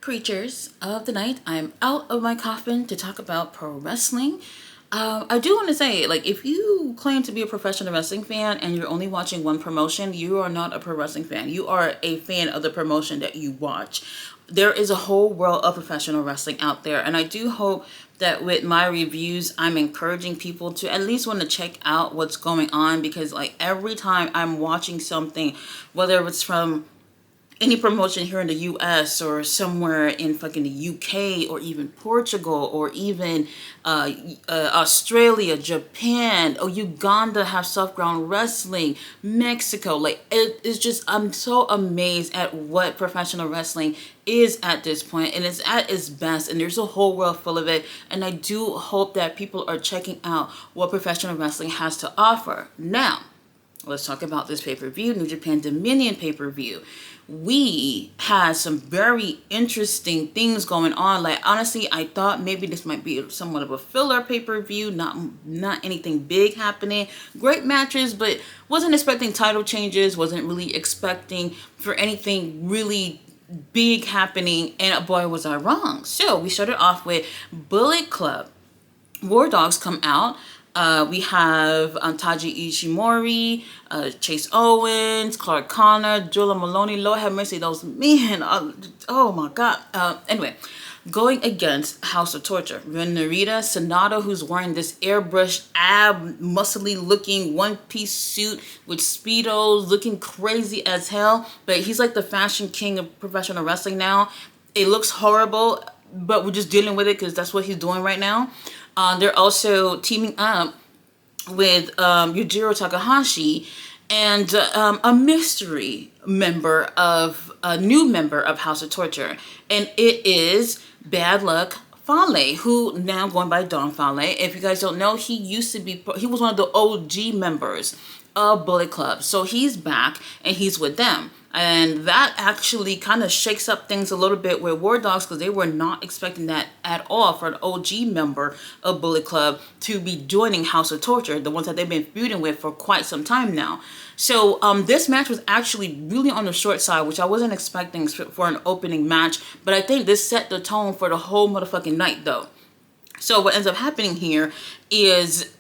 creatures of the night. I'm out of my coffin to talk about pro wrestling. I do want to say, like, if you claim to be a professional wrestling fan and you're only watching one promotion, you are not a pro wrestling fan. You are a fan of the promotion that you watch. There is a whole world of professional wrestling out there, and I do hope that with my reviews, I'm encouraging people to at least want to check out what's going on, because like every time I'm watching something, whether it's from any promotion here in the US or somewhere in fucking the UK or even Portugal or even Australia, Japan, or Uganda have soft ground wrestling, Mexico, like it's just, I'm so amazed at what professional wrestling is at this point, and it's at its best, and there's a whole world full of it, and I do hope that people are checking out what professional wrestling has to offer. Now, let's talk about this pay-per-view, New Japan Dominion pay-per-view. We had some very interesting things going on. Like, honestly, I thought maybe this might be somewhat of a filler pay-per-view, not anything big happening. Great matches, but wasn't expecting title changes, wasn't really expecting for anything really big happening, and boy was I wrong. So we started off with Bullet Club. War Dogs come out. We have Taji Ishimori, Chase Owens, Clark Connor, Julia Maloney. Lord have mercy, those men. Oh my God. Anyway, going against House of Torture, Narita Sonata, who's wearing this airbrushed, muscly looking one-piece suit with Speedos, looking crazy as hell. But he's like the fashion king of professional wrestling now. It looks horrible, but we're just dealing with it because that's what he's doing right now. They're also teaming up with Yujiro Takahashi and a mystery member of, a new member of House of Torture. And it is Bad Luck Fale, who now going by Don Fale. If you guys don't know, he was one of the OG members of Bullet Club. So he's back and he's with them. And that actually kind of shakes up things a little bit with War Dogs, because they were not expecting that at all for an OG member of Bullet Club to be joining House of Torture, the ones that they've been feuding with for quite some time now. So this match was actually really on the short side, which I wasn't expecting for an opening match. But I think this set the tone for the whole motherfucking night though. So what ends up happening here is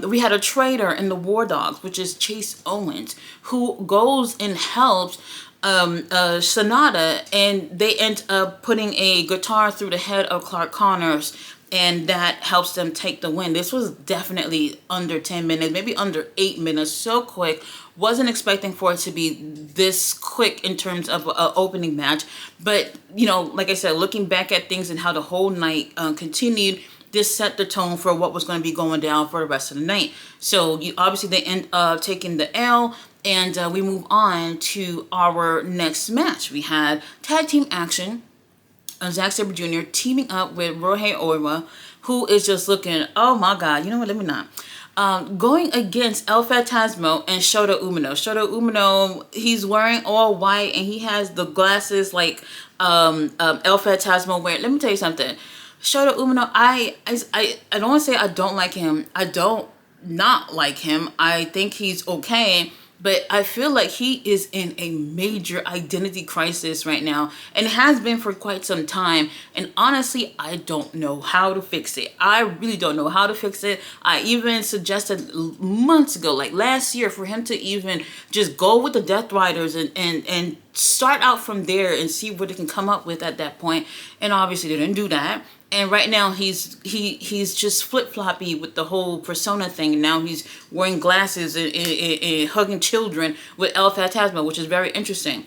we had a traitor in the War Dogs, which is Chase Owens, who goes and helps Sonata, and they end up putting a guitar through the head of Clark Connors, and that helps them take the win. This was definitely under 10 minutes, maybe under 8 minutes, so quick. Wasn't expecting for it to be this quick in terms of an opening match. But, you know, like I said, looking back at things and how the whole night continued, this set the tone for what was going to be going down for the rest of the night. So obviously they end up taking the L, and we move on to our next match. We had tag team action. Zack Sabre Jr. teaming up with Ryohei Oiwa, who is just looking, oh my God, you know what, let me not. Going against El Phantasmo and Shota Umino. Shota Umino, he's wearing all white and he has the glasses like El Phantasmo wearing. Let me tell you something. Shota Umino, I don't want to say I don't like him. I don't not like him. I think he's okay. But I feel like he is in a major identity crisis right now, and has been for quite some time. And honestly, I don't know how to fix it. I really don't know how to fix it. I even suggested months ago, like last year, for him to even just go with the Death Riders and start out from there and see what they can come up with at that point. And obviously they didn't do that. And right now he's just flip-floppy with the whole persona thing. Now he's wearing glasses and hugging children with El Phantasmo, which is very interesting.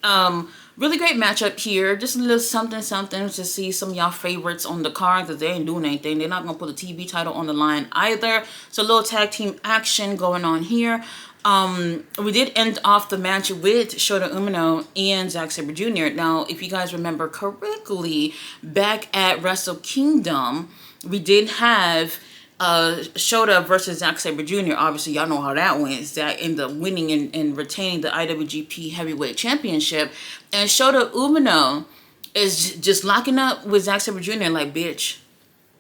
Really great matchup here. Just a little something to see some of y'all favorites on the card, because they ain't doing anything. They're not going to put a TV title on the line either. So a little tag team action going on here. We did end off the match with Shota Umino and Zack Sabre Jr. Now, if you guys remember correctly, back at Wrestle Kingdom, we did have Shota versus Zack Sabre Jr. Obviously, y'all know how that went. Zack ended up winning and retaining the IWGP Heavyweight Championship. And Shota Umino is just locking up with Zack Sabre Jr. like, bitch,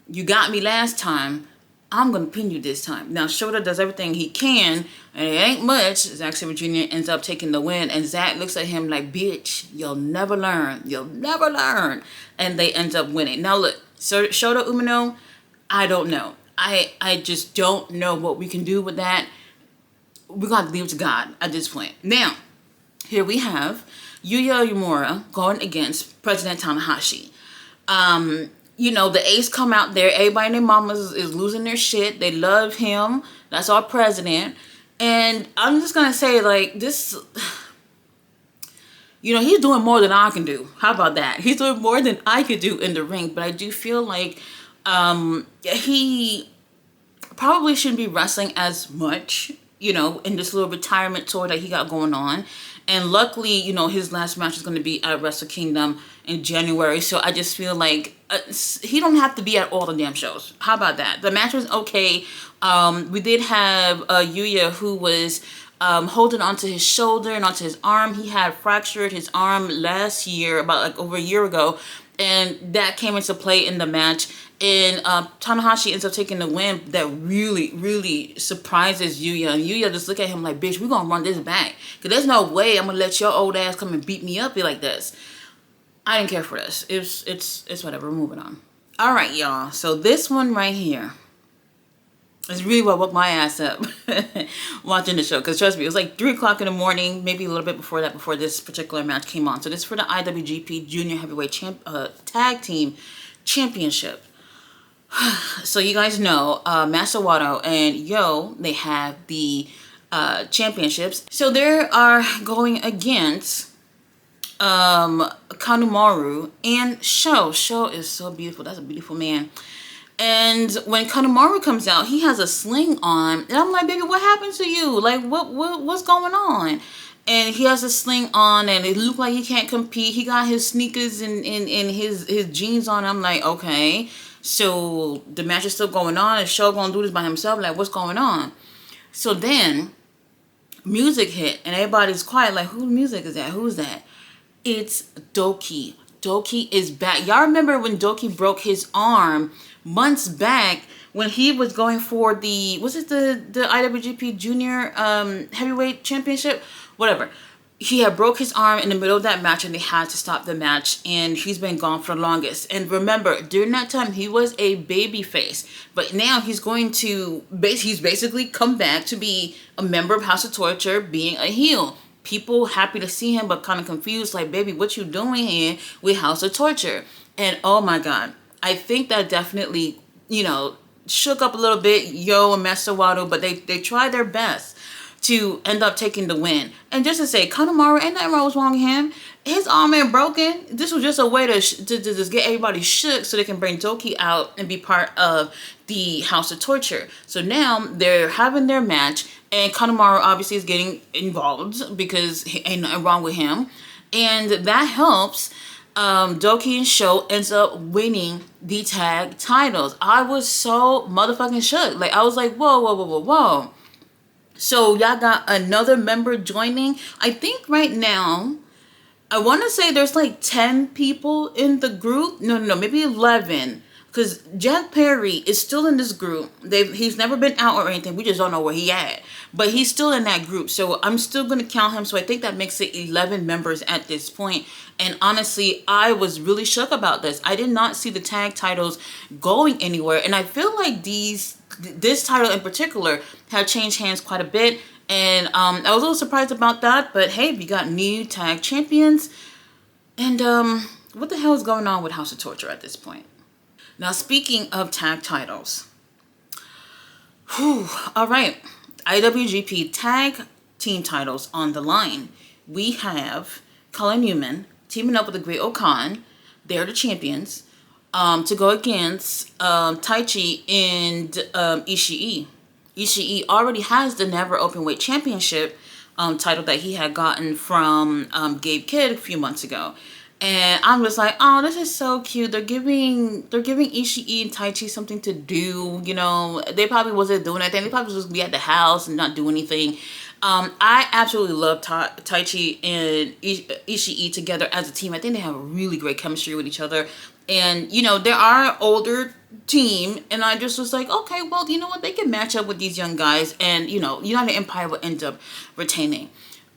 you got me last time. I'm gonna pin you this time. Now Shota does everything he can, and it ain't much. Zack Sabre Jr. ends up taking the win, and Zack looks at him like, "Bitch, you'll never learn. You'll never learn." And they end up winning. Now look, so Shota Umino, I don't know. I just don't know what we can do with that. We're gonna leave it to God at this point. Now, here we have Yuya Uemura going against President Tanahashi. The ace come out there. Everybody and their mamas is losing their shit. They love him. That's our president. And I'm just going to say, like, this, he's doing more than I can do. How about that? He's doing more than I could do in the ring. But I do feel like he probably shouldn't be wrestling as much, in this little retirement tour that he got going on. And luckily, his last match is going to be at Wrestle Kingdom in January. So I just feel like he don't have to be at all the damn shows. How about that? The match was okay. We did have Yuya, who was holding onto his shoulder and onto his arm. He had fractured his arm last year, about like over a year ago. And that came into play in the match. And Tanahashi ends up taking the win. That really, really surprises Yuya. And Yuya just look at him like, bitch, we're going to run this back. Because there's no way I'm going to let your old ass come and beat me up like this. I didn't care for this. It's whatever. We're moving on. All right, y'all. So this one right here is really what woke my ass up watching the show. Because trust me, it was like 3 o'clock in the morning, maybe a little bit before that, before this particular match came on. So this is for the IWGP Junior Heavyweight Tag Team Championship. So you guys know Master Wato and Yo, they have the championships. So they are going against Kanemaru and Sho. Sho is so beautiful. That's a beautiful man. And when Kanemaru comes out, he has a sling on. And I'm like, baby, what happened to you? Like, what's going on? And he has a sling on, and it looked like he can't compete. He got his sneakers and his jeans on. I'm like, okay. So the match is still going on. Is Sho gonna do this by himself? Like, what's going on? So then music hit, and everybody's quiet. Like, whose music is that? Who's that? It's Doki. Doki is back. Y'all remember when Doki broke his arm months back when he was going for the IWGP Junior Heavyweight Championship? Whatever. He had broke his arm in the middle of that match, and they had to stop the match, and he's been gone for the longest. And remember, during that time, he was a baby face, but now he's going to, he's basically come back to be a member of House of Torture, being a heel. People happy to see him, but kind of confused, like, baby, what you doing here with House of Torture? And oh my God, I think that definitely, shook up a little bit, Yo and Master Wato, but they tried their best to end up taking the win. And just to say, Kanemaru, ain't nothing wrong with him. His arm ain't broken. This was just a way to just get everybody shook so they can bring Doki out and be part of the House of Torture. So now they're having their match, and Kanemaru obviously is getting involved because ain't nothing wrong with him. And that helps Doki and Sho ends up winning the tag titles. I was so motherfucking shook. Like, I was like, whoa, whoa, whoa, whoa, whoa. So y'all got another member joining. I think right now, I want to say there's like 10 people in the group. No, maybe 11. Because Jack Perry is still in this group. He's never been out or anything. We just don't know where he at. But he's still in that group. So I'm still going to count him. So I think that makes it 11 members at this point. And honestly, I was really shook about this. I did not see the tag titles going anywhere. And I feel like this title in particular have changed hands quite a bit. And I was a little surprised about that. But hey, we got new tag champions. And what the hell is going on with House of Torture at this point? Now, speaking of tag titles. All right. IWGP tag team titles on the line. We have Cullen Newman teaming up with the Great Okan. They're the champions. To go against Taichi and Ishii. Ishii already has the Never Openweight Championship title that he had gotten from Gabe Kidd a few months ago. And I'm just like, oh, this is so cute. They're giving Ishii and Taichi something to do. They probably wasn't doing anything. They probably was just be at the house and not do anything. I absolutely love Taichi and Ishii together as a team. I think they have a really great chemistry with each other. And, you know, they are older team. And I just was like, okay, well, you know what? They can match up with these young guys. And, you know, United Empire will end up retaining.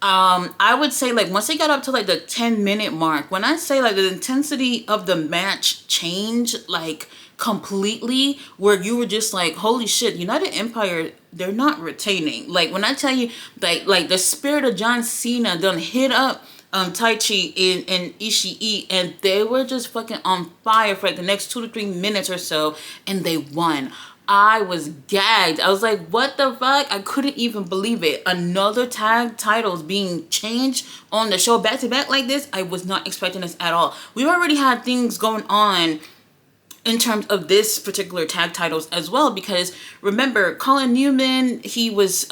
I would say like once they got up to like the 10-minute mark, when I say like the intensity of the match changed like completely, where you were just like, holy shit, United Empire, they're not retaining. Like when I tell you like the spirit of John Cena done hit up Taichi and Ishii, and they were just fucking on fire for like the next 2 to 3 minutes or so, and they won. I was gagged. I was like, what the fuck? I couldn't even believe it. Another tag titles being changed on the show back to back like this. I was not expecting this at all. We already had things going on in terms of this particular tag titles as well, because remember Colin Newman, he was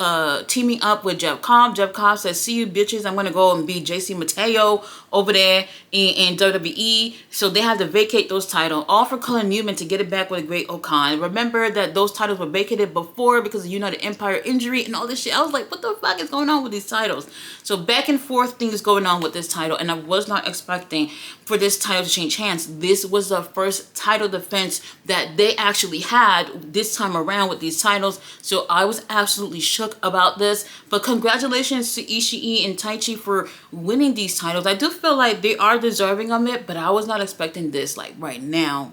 teaming up with Jeff Cobb. Jeff Cobb says, see you bitches, I'm gonna go and be JC Mateo over there in WWE. So they had to vacate those titles, all for Colin Newman to get it back with a Great Okan. Remember that those titles were vacated before because of United Empire injury and all this shit. I was like, what the fuck is going on with these titles? So back and forth things going on with this title, and I was not expecting for this title to change hands. This was the first title defense that they actually had this time around with these titles, so I was absolutely shook about this. But congratulations to Ishii and Taichi for winning these titles. I do feel like they are deserving of it, but I was not expecting this like right now.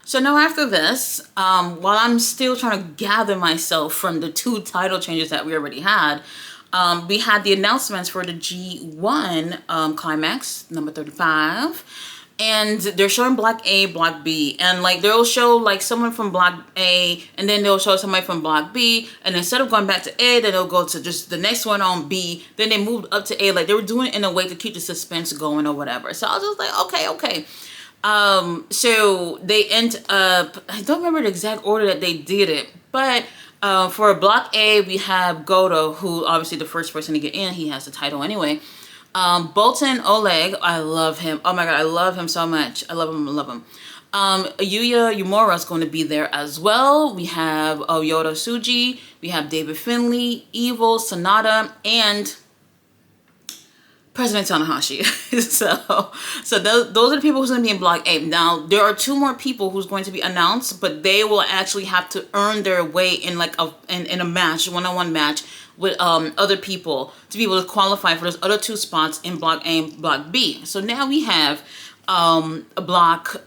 So now after this, while I'm still trying to gather myself from the 2 title changes that we already had, we had the announcements for the G1 Climax number 35, and they're showing Block A, Block B, and like they'll show like someone from Block A, and then they'll show somebody from Block B, and instead of going back to A, then they'll go to just the next one on B. Then they moved up to A, like they were doing it in a way to keep the suspense going or whatever. So I was just like, okay. So they end up, I don't remember the exact order that they did it, but for Block A, we have Goto, who obviously the first person to get in. He has the title anyway. Bolton Oleg, I love him. Oh my god, I love him so much. I love him. Yuya Uemura is going to be there as well. We have Yoda Tsuji. We have David Finlay, Evil, Sonata, and President Tanahashi. so those are the people who's going to be in Block A. Now, there are 2 more people who's going to be announced, but they will actually have to earn their way in like in a match, one-on-one match with other people to be able to qualify for those other 2 spots in Block A and Block B. So now we have Block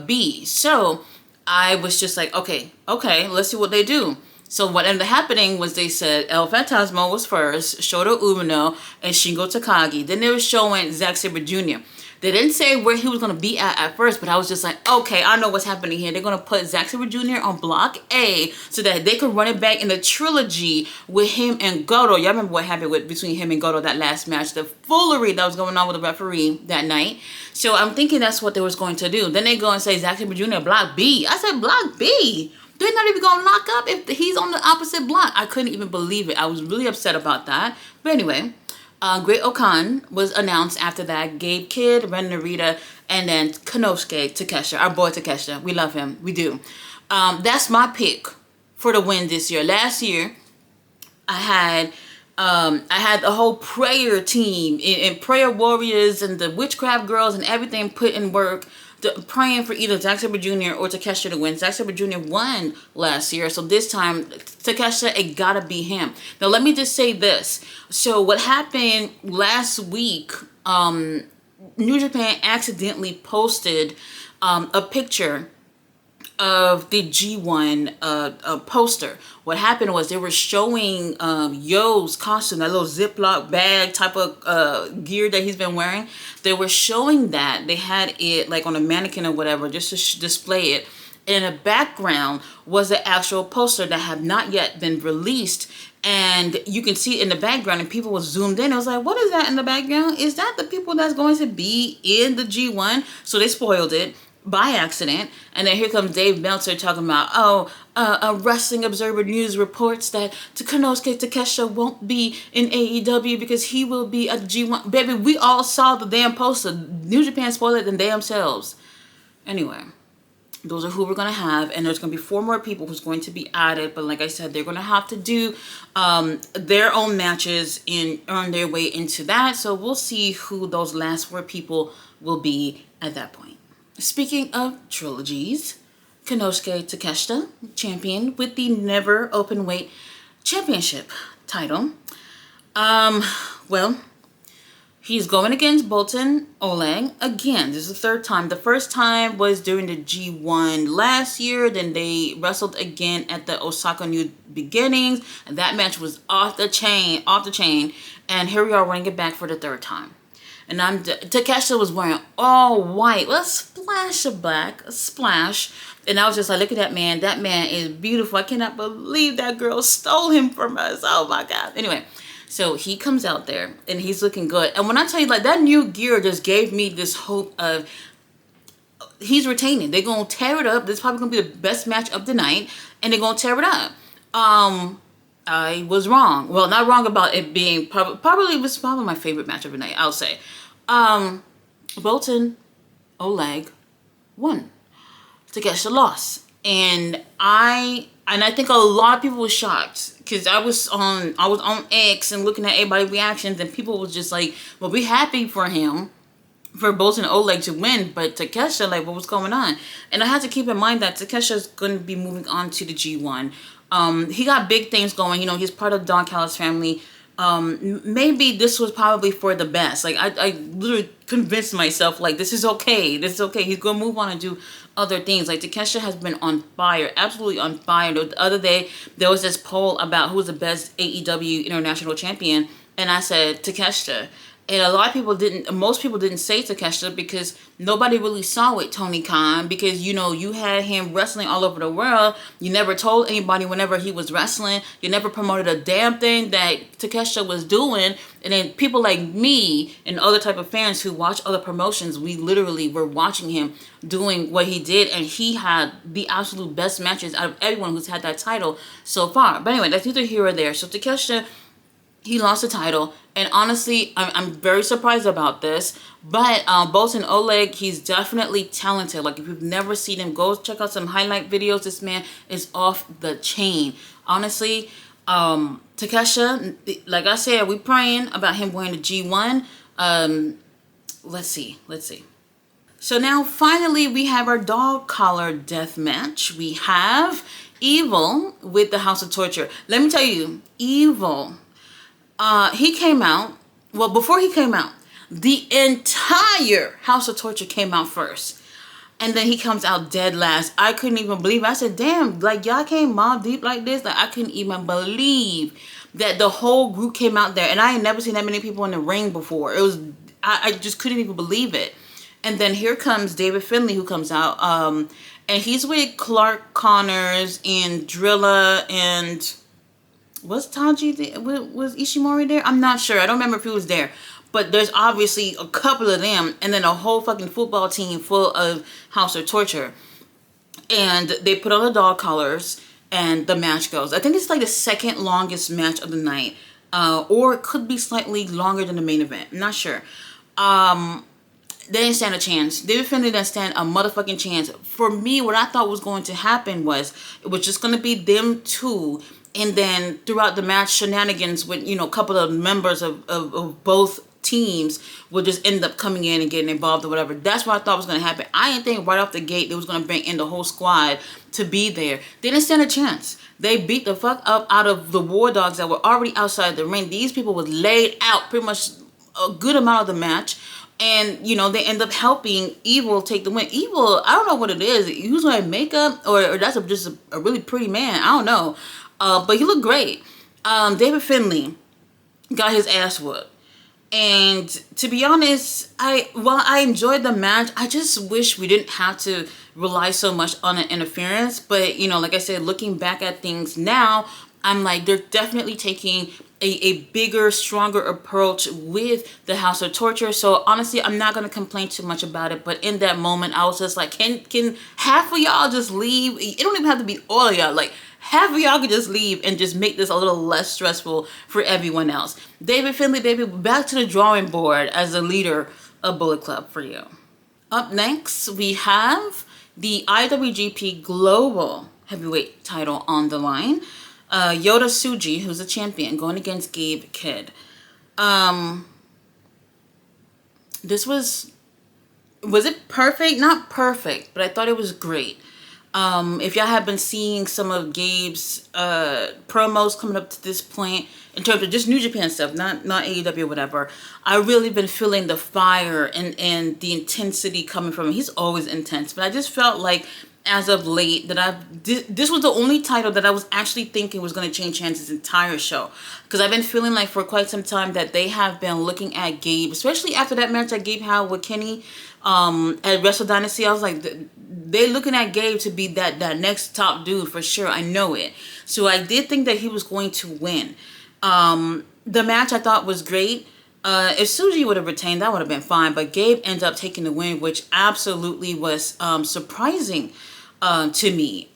B. So I was just like, okay, let's see what they do. So what ended up happening was they said El Phantasmo was first, Shota Umino, and Shingo Takagi. Then they were showing Zack Sabre Jr. They didn't say where he was going to be at first, but I was just like, okay, I know what's happening here. They're going to put Zack Sabre Jr. on Block A so that they could run it back in the trilogy with him and Goto. Y'all remember what happened between him and Goto that last match, the foolery that was going on with the referee that night. So I'm thinking that's what they was going to do. Then they go and say Zack Sabre Jr. Block B. I said, Block B? They're not even going to lock up if he's on the opposite block. I couldn't even believe it. I was really upset about that. But anyway, Great Okan was announced after that. Gabe Kidd, Ren Narita, and then Konosuke Takeshita. Our boy Takeshita. We love him. We do. That's my pick for the win this year. Last year, I had the whole prayer team and prayer warriors and the witchcraft girls and everything put in work praying for either Zack Sabre Jr. or Takeshita to win. Zack Sabre Jr. won last year, so this time Takeshita, it gotta be him. Now let me just say this. So what happened last week, New Japan accidentally posted a picture of the G1 poster. What happened was they were showing Yo's costume, that little Ziploc bag type of gear that he's been wearing. They were showing that. They had it like on a mannequin or whatever just to display it. In the background was the actual poster that had not yet been released. And you can see it in the background and people was zoomed in. I was like, what is that in the background? Is that the people that's going to be in the G1? So they spoiled it by accident. And then here comes Dave Meltzer talking about, a Wrestling Observer News reports that Konosuke Takeshita won't be in AEW because he will be at G1. Baby, we all saw the damn poster. New Japan spoiled it them damn selves. Anyway, Those are who we're going to have, and there's going to be 4 more people who's going to be added. But like I said, they're going to have to do their own matches and earn their way into that. So we'll see who those last 4 people will be at that point. Speaking of trilogies, Konosuke Takeshita, champion with the Never Openweight Championship title. Well, he's going against Bolton Oleg again. This is the 3rd time. The first time was during the G1 last year. Then they wrestled again at the Osaka New Beginnings. And that match was off the chain. And here we are running it back for the 3rd time. And Takeshita was wearing all white with a splash of black, a splash. And I was just like, look at that man. That man is beautiful. I cannot believe that girl stole him from us. Oh my God. Anyway. So he comes out there and he's looking good. And when I tell you, like, that new gear just gave me this hope of he's retaining. They're going to tear it up. This is probably going to be the best match of the night. And they're going to tear it up. I was wrong. Well, not wrong about it being probably my favorite match of the night, I'll say. Bolton Oleg won. Takeshita lost. And I think a lot of people were shocked because I was on X and looking at everybody's reactions, and people was just like, well, we happy for him, for Bolton Oleg to win, but Takeshita, like, what was going on? And I had to keep in mind that Takesha's going to be moving on to the G1. He got big things going. You know, he's part of the Don Callis family. Maybe this was probably for the best. Like, I literally convinced myself, like, this is okay. This is okay. He's going to move on and do other things. Like, Takeshita has been on fire, absolutely on fire. The other day, there was this poll about who was the best AEW International Champion, and I said Takeshita. And a lot of people most people didn't say Takeshita because nobody really saw it, Tony Khan, because, you know, you had him wrestling all over the world. You never told anybody whenever he was wrestling. You never promoted a damn thing that Takeshita was doing. And then people like me and other type of fans who watch other promotions, we literally were watching him doing what he did. And he had the absolute best matches out of everyone who's had that title so far. But anyway, that's neither here or there. So Takeshita, he lost the title, and honestly, I'm very surprised about this. But Bolton Oleg, he's definitely talented. Like, if you've never seen him, go check out some highlight videos. This man is off the chain. Honestly, Takeshita, like I said, we praying about him winning the G1. Let's see. So now, finally, we have our dog collar death match. We have Evil with the House of Torture. Let me tell you, Evil... he came out, well, before he came out, the entire House of Torture came out first. And then he comes out dead last. I couldn't even believe it. I said, damn, like, y'all came mob deep like this? Like, I couldn't even believe that the whole group came out there. And I had never seen that many people in the ring before. It was, I just couldn't even believe it. And then here comes David Finlay, who comes out. And he's with Clark Connors and Drilla and... Was Taji there? Was Ishimori there? I'm not sure. I don't remember if he was there. But there's obviously a couple of them. And then a whole fucking football team full of House of Torture. And they put on the dog collars. And the match goes. I think it's like the 2nd longest match of the night. Or it could be slightly longer than the main event. I'm not sure. They didn't stand a chance. David Finlay didn't stand a motherfucking chance. For me, what I thought was going to happen was... It was just going to be them two... And then throughout the match, shenanigans with, you know, a couple of members of both teams would just end up coming in and getting involved or whatever. That's what I thought was going to happen. I didn't think right off the gate they was going to bring in the whole squad to be there. They didn't stand a chance. They beat the fuck up out of the War Dogs that were already outside the ring. These people was laid out pretty much a good amount of the match. And, you know, they end up helping Evil take the win. Evil, I don't know what it is. He was wearing makeup or that's just a really pretty man. I don't know. But he looked great. David Finlay got his ass whooped. And to be honest, while I enjoyed the match, I just wish we didn't have to rely so much on an interference. But, you know, like I said, looking back at things now, I'm like, they're definitely taking a bigger, stronger approach with the House of Torture. So honestly, I'm not going to complain too much about it. But in that moment, I was just like, can half of y'all just leave? It don't even have to be all of y'all. Like, half of y'all could just leave and just make this a little less stressful for everyone else. David Finlay, baby, back to the drawing board as a leader of Bullet Club for you. Up next, we have the IWGP Global Heavyweight title on the line. Yota Tsuji, who's a champion, going against Gabe Kidd. This was it perfect? Not perfect, but I thought it was great. If y'all have been seeing some of Gabe's promos coming up to this point, in terms of just New Japan stuff, not AEW or whatever, I really been feeling the fire and the intensity coming from him. He's always intense, but I just felt like as of late that this was the only title that I was actually thinking was going to change hands this entire show, because I've been feeling like for quite some time that they have been looking at Gabe, especially after that match that Gabe had with Kenny at Wrestle Dynasty. I was like, they're looking at Gabe to be that next top dude for sure. I know it. So I did think that he was going to win. The match I thought was great. If Tsuji would have retained, that would have been fine. But Gabe ended up taking the win, which absolutely was surprising to me.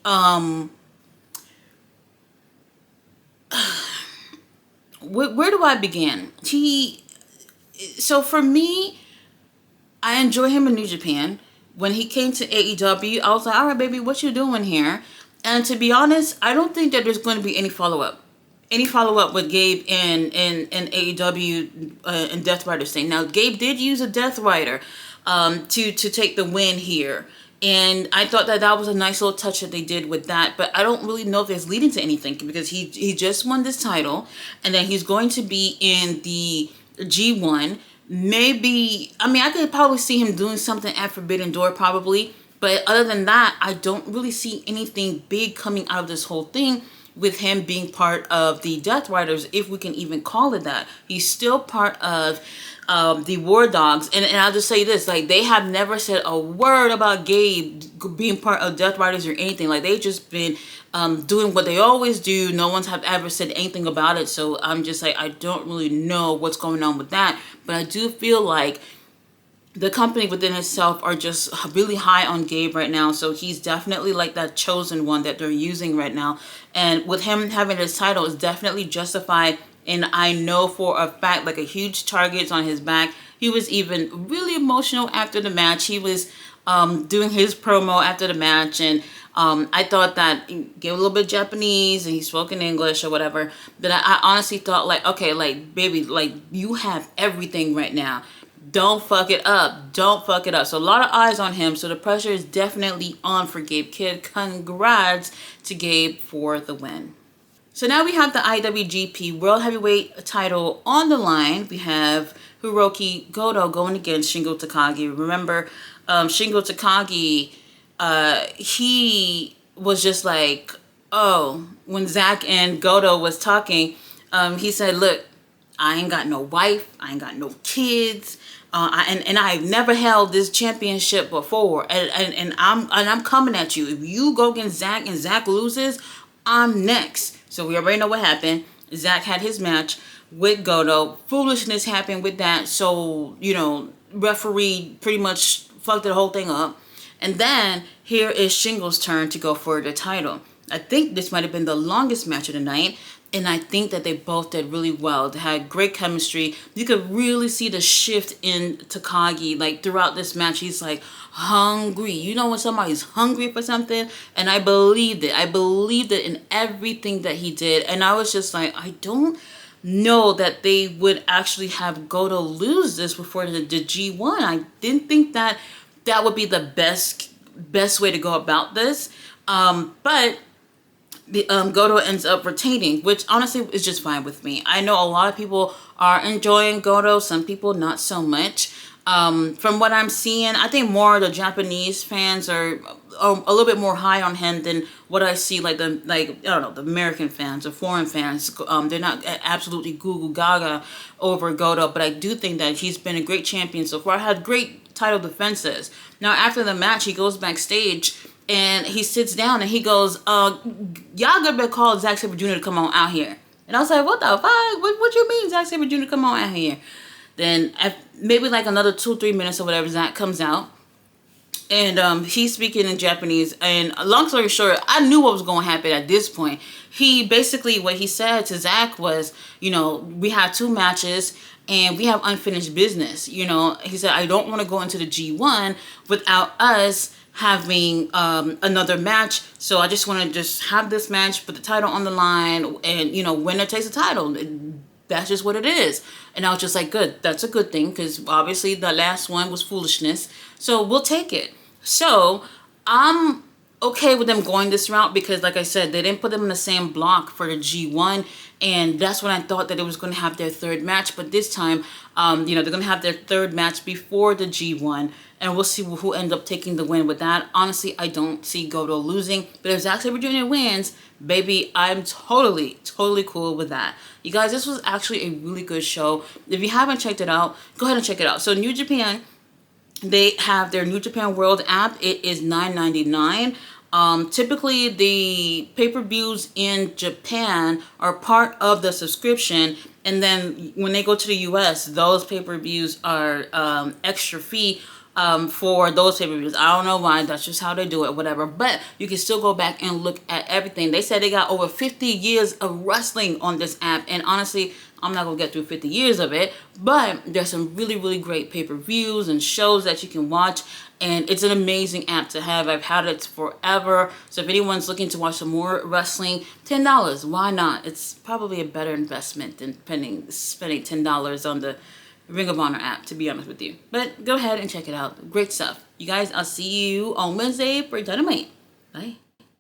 Where do I begin? So for me, I enjoy him in New Japan. When he came to AEW, I was like, all right, baby, what you doing here? And to be honest, I don't think that there's going to be any follow-up. Any follow-up with Gabe in AEW in Death Rider's thing. Now, Gabe did use a Death Rider to take the win here. And I thought that was a nice little touch that they did with that. But I don't really know if it's leading to anything, because he just won this title. And then he's going to be in the G1. Maybe, I mean, I could probably see him doing something at Forbidden Door probably. But other than that, I don't really see anything big coming out of this whole thing with him being part of the Death Riders, if we can even call it that. He's still part of the War Dogs. And I'll just say this, like, they have never said a word about Gabe being part of Death Riders or anything. Like, they've just been doing what they always do. No one's have ever said anything about it. So I'm just like, I don't really know what's going on with that. But I do feel like the company within itself are just really high on Gabe right now. So he's definitely like that chosen one that they're using right now. And with him having this title is definitely justified. And I know for a fact, like, a huge target's on his back. He was even really emotional after the match. He was doing his promo after the match. And I thought that he gave a little bit Japanese and he spoke in English or whatever. But I honestly thought, like, okay, like, baby, like, you have everything right now. Don't fuck it up. Don't fuck it up. So a lot of eyes on him. So the pressure is definitely on for Gabe Kidd. Congrats to Gabe for the win. So now we have the IWGP World Heavyweight title on the line. We have Hiroki Goto going against Shingo Takagi. Remember, Shingo Takagi, he was just like, oh, when Zack and Goto was talking, he said, look, I ain't got no wife. I ain't got no kids. And I've never held this championship before, and I'm coming at you. If you go against Zack and Zack loses, I'm next. So we already know what happened. Zack had his match with Goto. Foolishness happened with that. So, you know, referee pretty much fucked the whole thing up. And then here is Shingo's turn to go for the title. I think this might have been the longest match of the night. And I think that they both did really well. They had great chemistry. You could really see the shift in Takagi. Like, throughout this match, he's like hungry. You know when somebody's hungry for something? And I believed it. I believed it in everything that he did. And I was just like, I don't know that they would actually have Goto lose this before the G1. I didn't think that that would be the best way to go about this. But Goto ends up retaining, which honestly is just fine with me. I know a lot of people are enjoying Goto, some people not so much. From what I'm seeing, I think more of the Japanese fans are a little bit more high on him than what I see I don't know, the American fans or foreign fans. They're not absolutely goo gaga over Goto, but I do think that he's been a great champion so far. Had great title defenses. Now after the match, he goes backstage and he sits down and he goes, y'all gonna be called Zack Sabre Jr. to come on out here. And I was like, what the fuck? What you mean Zack Sabre Jr. come on out here? Then maybe like another 2-3 minutes or whatever, Zack comes out. And he's speaking in Japanese. And long story short, I knew what was going to happen at this point. He basically, what he said to Zach was, you know, we have 2 matches and we have unfinished business. You know, he said, I don't want to go into the G1 without us having another match. So I just want to just have this match, put the title on the line, and, you know, winner takes the title. That's just what it is. And I was just like, good, that's a good thing, because obviously the last one was foolishness. So we'll take it. So I'm okay with them going this route because, like I said, they didn't put them in the same block for the G1. And that's when I thought that it was going to have their 3rd match. But this time, you know, they're going to have their 3rd match before the G1. And we'll see who ends up taking the win with that. Honestly, I don't see Goto losing. But if Zack Sabre Jr. wins, baby, I'm totally cool with that. You guys, this was actually a really good show. If you haven't checked it out, go ahead and check it out. So New Japan, they have their New Japan World app. It is $9.99. Typically, the pay-per-views in Japan are part of the subscription, and then when they go to the US, those pay-per-views are extra fee for those pay-per-views. I don't know why. That's just how they do it, whatever. But you can still go back and look at everything. They said they got over 50 years of wrestling on this app, and honestly, I'm not going to get through 50 years of it, but there's some really great pay-per-views and shows that you can watch, and it's an amazing app to have. I've had it forever, so if anyone's looking to watch some more wrestling, $10, why not? It's probably a better investment than spending $10 on the Ring of Honor app, to be honest with you. But go ahead and check it out. Great stuff. You guys, I'll see you on Wednesday for Dynamite. Bye.